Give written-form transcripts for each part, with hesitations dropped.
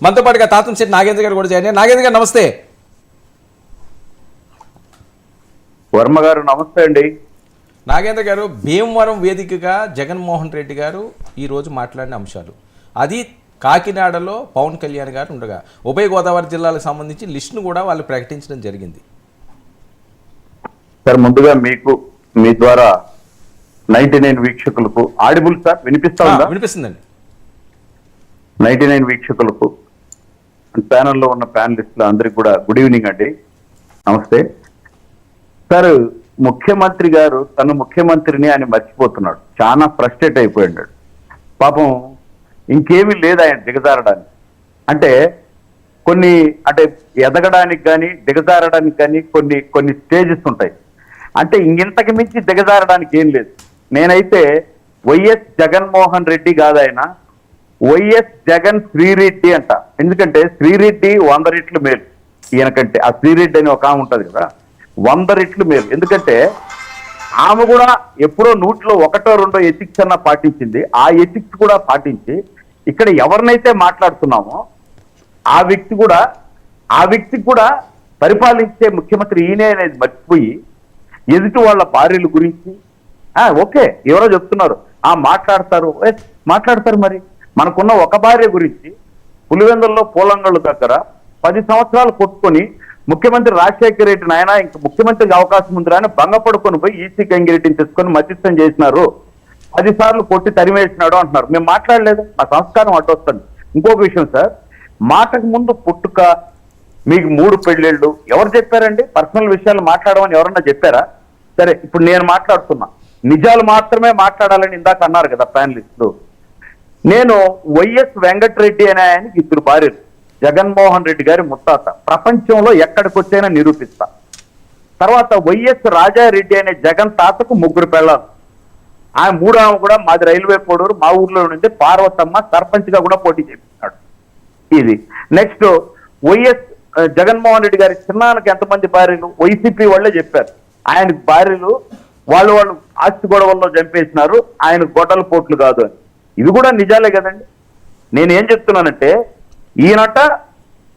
మనతో పాటుగా తాతంశెట్టి నాగేంద్ర గారు కూడా చేయండి. నాగేంద్ర గారు నమస్తే. వర్మ గారు నమస్తే అండి. నాగేంద్ర గారు, భీమవరం వేదికగా జగన్మోహన్ రెడ్డి గారు ఈరోజు మాట్లాడిన అంశాలు, అది కాకినాడలో పవన్ కళ్యాణ్ గారు ఉండగా ఉభయ గోదావరి జిల్లాలకు సంబంధించి లిస్టును కూడా వాళ్ళు ప్రకటించడం జరిగింది. సార్ ముందుగా మీకు మీ ద్వారా 99 వీక్షకులకు ఆడిబుల్ సార్ వినిపిస్తుందండి. 99 వీక్షకులకు ప్యానెల్లో ఉన్న ప్యానలిస్టులు అందరికి కూడా గుడ్ ఈవినింగ్ అండి, నమస్తే సార్. ముఖ్యమంత్రి గారు తను ముఖ్యమంత్రిని ఆయన మర్చిపోతున్నాడు, చాలా ఫ్రస్ట్రేట్ అయిపోయాడు పాపం. ఇంకేమీ లేదు ఆయన దిగజారడానికి. అంటే ఎదగడానికి కానీ దిగజారడానికి కానీ కొన్ని స్టేజెస్ ఉంటాయి. అంటే ఇంతకు మించి దిగజారడానికి ఏం లేదు. నేనైతే వైఎస్ జగన్మోహన్ రెడ్డి కాదు, ఆయన వైఎస్ జగన్ శ్రీరెడ్డి అంట. ఎందుకంటే శ్రీరెడ్డి 100 రెట్లు మేలు ఈయనకంటే. ఆ శ్రీరెడ్డి అని ఒక ఆమె ఉంటుంది కదా, 100 రెట్లు మేలు. ఎందుకంటే ఆమె కూడా ఎప్పుడో 100లో 1, 2 ఎథిక్స్ అన్న పాటించింది. ఆ ఎథిక్స్ కూడా పాటించి ఇక్కడ ఎవరినైతే మాట్లాడుతున్నామో ఆ వ్యక్తి కూడా పరిపాలించే ముఖ్యమంత్రి ఈయనే అనేది మర్చిపోయి ఎదుటి వాళ్ళ భార్యల గురించి ఓకే ఎవరో చెప్తున్నారు మాట్లాడతారు. మరి మనకున్న ఒక భార్య గురించి పులివెందుల్లో పూలంగళ్ళు దగ్గర 10 సంవత్సరాలు కొట్టుకొని ముఖ్యమంత్రి రాజశేఖర రెడ్డి నాయన ఇంక ముఖ్యమంత్రికి అవకాశం ఉందిరా అని భంగపడుకొని పోయి ఈసీ గంగిరెడ్డిని తెచ్చుకొని మధ్యస్థం చేసినారు, 10 సార్లు కొట్టి తరిమేసినాడు అంటున్నారు. మేము మాట్లాడలేదు, ఆ సంస్కారం అడ్డొస్తుంది. ఇంకొక విషయం సార్, మాటకు ముందు పుట్టుక, మీకు 3 పెళ్ళిళ్ళు ఎవరు చెప్పారండి? పర్సనల్ విషయాలు మాట్లాడమని ఎవరన్నా చెప్పారా? సరే ఇప్పుడు నేను మాట్లాడుతున్నా, నిజాలు మాత్రమే మాట్లాడాలని ఇందాక అన్నారు కదా ప్యానలిస్టులు. నేను వైఎస్ వెంకటరెడ్డి అనే ఆయనకి 2 భార్యలు, జగన్మోహన్ రెడ్డి గారి ముత్తాత, ప్రపంచంలో ఎక్కడికి వచ్చైనా నిరూపిస్తా. తర్వాత వైఎస్ రాజారెడ్డి అనే జగన్ తాతకు 3 పెళ్ళాలు. ఆయన 3వ ఆమె కూడా మాది రైల్వే కోడూరు, మా ఊర్లో నుంచి పార్వతమ్మ సర్పంచ్ గా కూడా పోటీ చేస్తున్నాడు. ఇది నెక్స్ట్ వైఎస్ జగన్మోహన్ రెడ్డి గారి చిన్నానికి ఎంతమంది భార్యలు? వైసీపీ వాళ్ళే చెప్పారు ఆయనకు భార్యలు వాళ్ళు ఆస్తి గొడవల్లో చంపేసినారు, ఆయన గొడ్డల పోట్లు కాదు అని. ఇది కూడా నిజాలే కదండి. నేనేం చెప్తున్నానంటే ఈయనట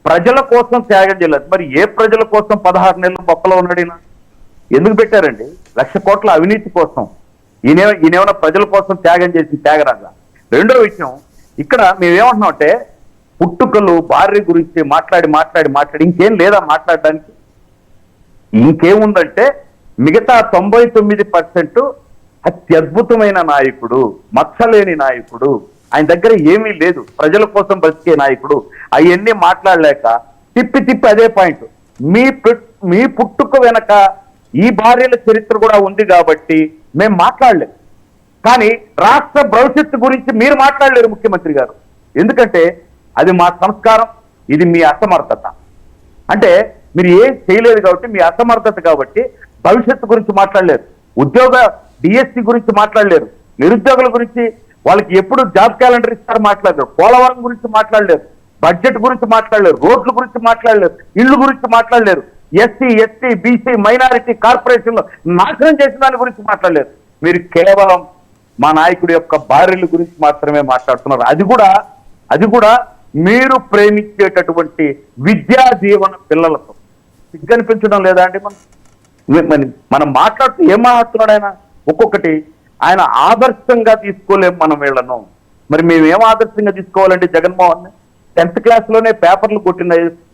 ప్రజల కోసం త్యాగం చేయలేదు. మరి ఏ ప్రజల కోసం 16 నెలలు బొక్కలో ఉన్నాడు? ఎందుకు పెట్టారండి? 1,00,000 కోట్ల అవినీతి కోసం. ఈయనేమైనా ప్రజల కోసం త్యాగం చేసి త్యాగరాజా? రెండో విషయం, ఇక్కడ మేమేమంటున్నాం అంటే పుట్టుకలు భార్య గురించి మాట్లాడి ఇంకేం లేదా మాట్లాడడానికి? ఇంకేముందంటే మిగతా 99% అత్యద్భుతమైన నాయకుడు, మచ్చలేని నాయకుడు, ఆయన దగ్గర ఏమీ లేదు, ప్రజల కోసం బతికే నాయకుడు. అవన్నీ మాట్లాడలేక తిప్పి అదే పాయింట్. మీ పుట్టుక వెనక ఈ భార్యల చరిత్ర కూడా ఉంది కాబట్టి మేము మాట్లాడలేము. కానీ రాష్ట్ర భవిష్యత్తు గురించి మీరు మాట్లాడలేరు ముఖ్యమంత్రి గారు. ఎందుకంటే అది మా సంస్కారం, ఇది మీ అసమర్థత. అంటే మీరు ఏం చేయలేదు కాబట్టి మీ అసమర్థత కాబట్టి భవిష్యత్తు గురించి మాట్లాడలేరు. ఉద్యోగ డిఎస్సి గురించి మాట్లాడలేరు, నిరుద్యోగుల గురించి వాళ్ళకి ఎప్పుడు జాబ్ క్యాలెండర్ ఇస్తారు మాట్లాడలేరు, పోలవరం గురించి మాట్లాడలేరు, బడ్జెట్ గురించి మాట్లాడలేరు, రోడ్ల గురించి మాట్లాడలేరు, ఇళ్ళు గురించి మాట్లాడలేరు, ఎస్సీ ఎస్టీ బీసీ మైనారిటీ కార్పొరేషన్లో నాశనం చేసిన దాని గురించి మాట్లాడలేరు. మీరు కేవలం మా నాయకుడి యొక్క భార్యల గురించి మాత్రమే మాట్లాడుతున్నారు. అది కూడా మీరు ప్రేమించేటటువంటి విద్యా జీవన పిల్లలతో సిగ్గనిపించడం లేదా అండి? మనం మాట్లాడుతూ ఏం మాట్లాడుతున్నాడు ఆయన? ఒక్కొక్కటి ఆయన ఆదర్శంగా తీసుకోలేము మనం వీళ్ళను. మరి మేమేం ఆదర్శంగా తీసుకోవాలంటే జగన్మోహన్ 10th క్లాస్లోనే పేపర్లు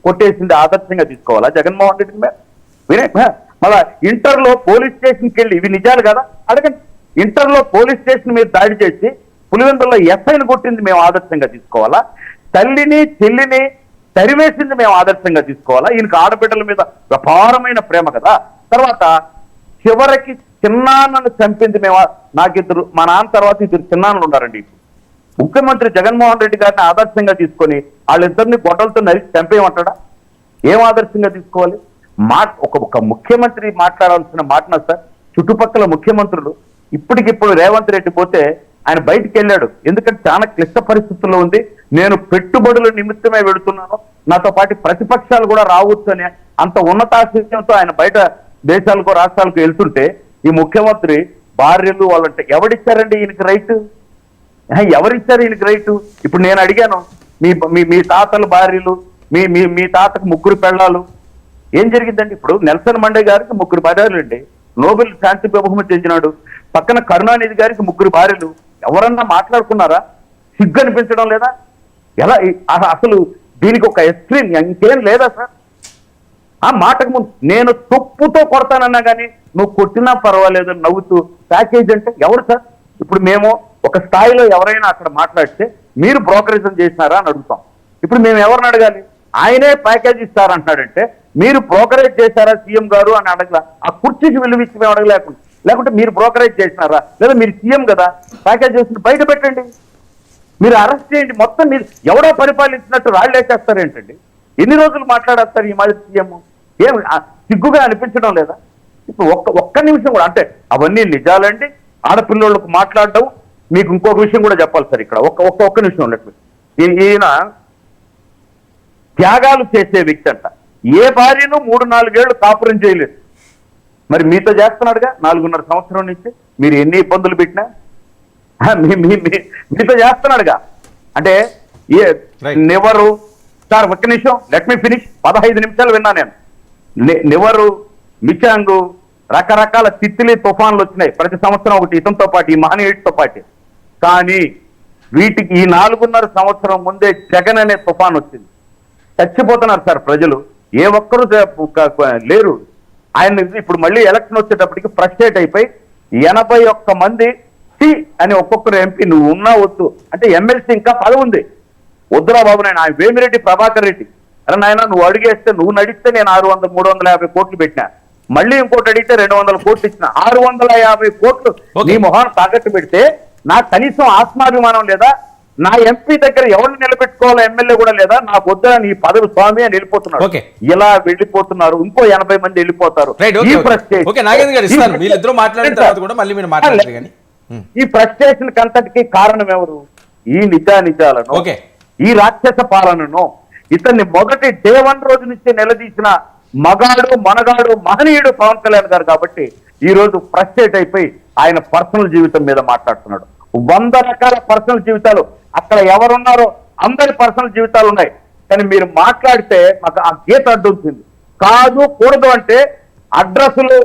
కొట్టేసింది ఆదర్శంగా తీసుకోవాలా జగన్మోహన్ రెడ్డి మీద? మళ్ళా ఇంటర్లో పోలీస్ స్టేషన్కి వెళ్ళి, ఇవి నిజాలు కదా అడగండి, ఇంటర్లో పోలీస్ స్టేషన్ మీద దాడి చేసి పులివెందుల్లో ఎస్ఐని కొట్టింది మేము ఆదర్శంగా తీసుకోవాలా? తల్లిని చెల్లిని తరివేసింది మేము ఆదర్శంగా తీసుకోవాలా? ఈయనకు ఆడబిడ్డల మీద అపారమైన ప్రేమ కదా. తర్వాత చివరికి చిన్నాన్నను చంపింది మేము. మా నాన్న తర్వాత 2 చిన్నాన్నలు ఉన్నారండి. ముఖ్యమంత్రి జగన్మోహన్ రెడ్డి గారిని ఆదర్శంగా తీసుకొని వాళ్ళిద్దరిని గొడ్డలతో నరికి చంపేయమంటాడా? ఏం ఆదర్శంగా తీసుకోవాలి? ఒక ముఖ్యమంత్రి మాట్లాడాల్సిన మాటనా సార్? చుట్టుపక్కల ముఖ్యమంత్రులు ఇప్పటికిప్పుడు రేవంత్ రెడ్డి పోతే ఆయన బయటికి వెళ్ళాడు, ఎందుకంటే చాలా క్లిష్ట పరిస్థితుల్లో ఉంది, నేను పెట్టుబడుల నిమిత్తమే వెళుతున్నాను, నాతో పాటు ప్రతిపక్షాలు కూడా రావచ్చు అని అంత ఉన్నతాశయంతో ఆయన బయట దేశాలకు రాష్ట్రాలకు వెళ్తుంటే ఈ ముఖ్యమంత్రి భార్యలు వాళ్ళంటే ఎవరిచ్చారండి ఈయనకి రైట్? ఎవరిచ్చారు ఈయనకి రైట్? ఇప్పుడు నేను అడిగాను, మీ మీ మీ తాతల భార్యలు, మీ మీ మీ తాతకు 3 పెళ్ళాలు. ఏం జరిగిందండి? ఇప్పుడు నెల్సన్ మండే గారికి 3 భార్యలు అండి, నోబెల్ శాంతి బహుమతి చెందినాడు. పక్కన కరుణానిధి గారికి 3 భార్యలు. ఎవరన్నా మాట్లాడుకున్నారా? సిగ్గు అనిపించడం లేదా? ఎలా అసలు దీనికి ఒక ఎక్స్ట్రీమ్ ఇంకేం లేదా సార్? ఆ మాటకు ముందు నేను తుప్పుతో కొడతానన్నా కానీ నువ్వు కొట్టినా పర్వాలేదు నవ్వుతూ ప్యాకేజ్ అంటే ఎవరు సార్? ఇప్పుడు మేము ఒక స్థాయిలో ఎవరైనా అక్కడ మాట్లాడితే మీరు బ్రోకరేజం చేసినారా అని అడుగుతాం. ఇప్పుడు మేము ఎవరిని అడగాలి? ఆయనే ప్యాకేజ్ ఇస్తారంటున్నాడంటే మీరు బ్రోకరేజ్ చేశారా సీఎం గారు అని అడగల. ఆ కుర్చీకి విలువ ఇచ్చి మేము అడగలేకుండా, లేకుంటే మీరు బ్రోకరేజ్ చేసినారా, లేదా మీరు సీఎం కదా ప్యాకేజ్ చేసి బయట పెట్టండి, మీరు అరెస్ట్ చేయండి. మొత్తం మీరు ఎవడో పరిపాలించినట్టు రాళ్ళు వేసేస్తారేంటండి? ఎన్ని రోజులు మాట్లాడేస్తారు ఈ మాదిరి సీఎం? ఏం సిగ్గుగా అనిపించడం లేదా? ఇప్పుడు ఒక్క నిమిషం కూడా, అంటే అవన్నీ నిజాలండి. ఆడపిల్లలకు మాట్లాడడం. మీకు ఇంకొక విషయం కూడా చెప్పాలి సార్ ఇక్కడ, ఒక్క నిమిషం ఉండట్టు. ఈయన త్యాగాలు చేసే వ్యక్తి అంట. ఏ భార్యను 3-4 ఏళ్ళు కాపురం చేయలేదు. మరి మీతో చేస్తున్నాడుగా 4.5 సంవత్సరం నుంచి. మీరు ఎన్ని ఇబ్బందులు పెట్టినా మీతో చేస్తున్నాడుగా. అంటే నెవరు సార్, ఒక్క నిమిషం లెట్ మీ ఫినిష్. 15 నిమిషాలు విన్నా నేను. నెవరు, మిచాంగు, రకరకాల తిత్తిలి తుఫాన్లు వచ్చినాయి ప్రతి సంవత్సరం ఒకటి, ఇతంతో పాటు ఈ మహనీయుడితో పాటు. కానీ వీటికి ఈ 4.5 సంవత్సరం ముందే జగన్ అనే తుఫాన్ వచ్చింది. చచ్చిపోతున్నారు సార్ ప్రజలు, ఏ ఒక్కరు లేరు. ఆయన ఇప్పుడు మళ్ళీ ఎలక్షన్ వచ్చేటప్పటికి ఫ్రస్ట్రేట్ అయిపోయి 81 మంది సి అని ఒక్కొక్కరు ఎంపీ, నువ్వు ఉన్నా వద్దు అంటే ఎమ్మెల్సీ ఇంకా పదవి ఉంది, వద్దురా బాబు నేను ఆయన వేమిరెడ్డి ప్రభాకర్ రెడ్డి, అరే నాయన నువ్వు అడిగేస్తే నువ్వు నడిస్తే నేను 600-350 కోట్లు పెట్టినా, మళ్ళీ ఇంకోటి అడిగితే 200 కోట్లు ఇచ్చిన, 650 కోట్లు నీ మొహాన్ని తాకట్టు పెడితే నాకు కనీసం ఆత్మాభిమానం లేదా? నా ఎంపీ దగ్గర ఎవరిని నిలబెట్టుకోవాలో ఎమ్మెల్యే కూడా లేదా? నాకు వద్దా నీ పదవి స్వామి అని వెళ్ళిపోతున్నారు. ఇలా వెళ్ళిపోతున్నారు, ఇంకో 80 మంది వెళ్ళిపోతారు. ఈ ఫ్రస్ట్రేషన్ కంతటికి కారణం ఎవరు? ఈ నిజాలను, ఈ రాక్షస పాలనను ఇతన్ని మొదటి డే 1 రోజు నుంచి నిలదీసిన మగాడు మనగాడు మహనీయుడు పవన్ కళ్యాణ్ గారు. కాబట్టి ఈ రోజు ఫ్రస్ట్రేట్ అయిపోయి ఆయన పర్సనల్ జీవితం మీద మాట్లాడుతున్నాడు. 100 రకాల పర్సనల్ జీవితాలు అక్కడ ఎవరున్నారో అందరి పర్సనల్ జీవితాలు ఉన్నాయి. కానీ మీరు మాట్లాడితే మాకు ఆ గీత అడ్డొచ్చింది. కాదు కూడదు అంటే అడ్రస్లు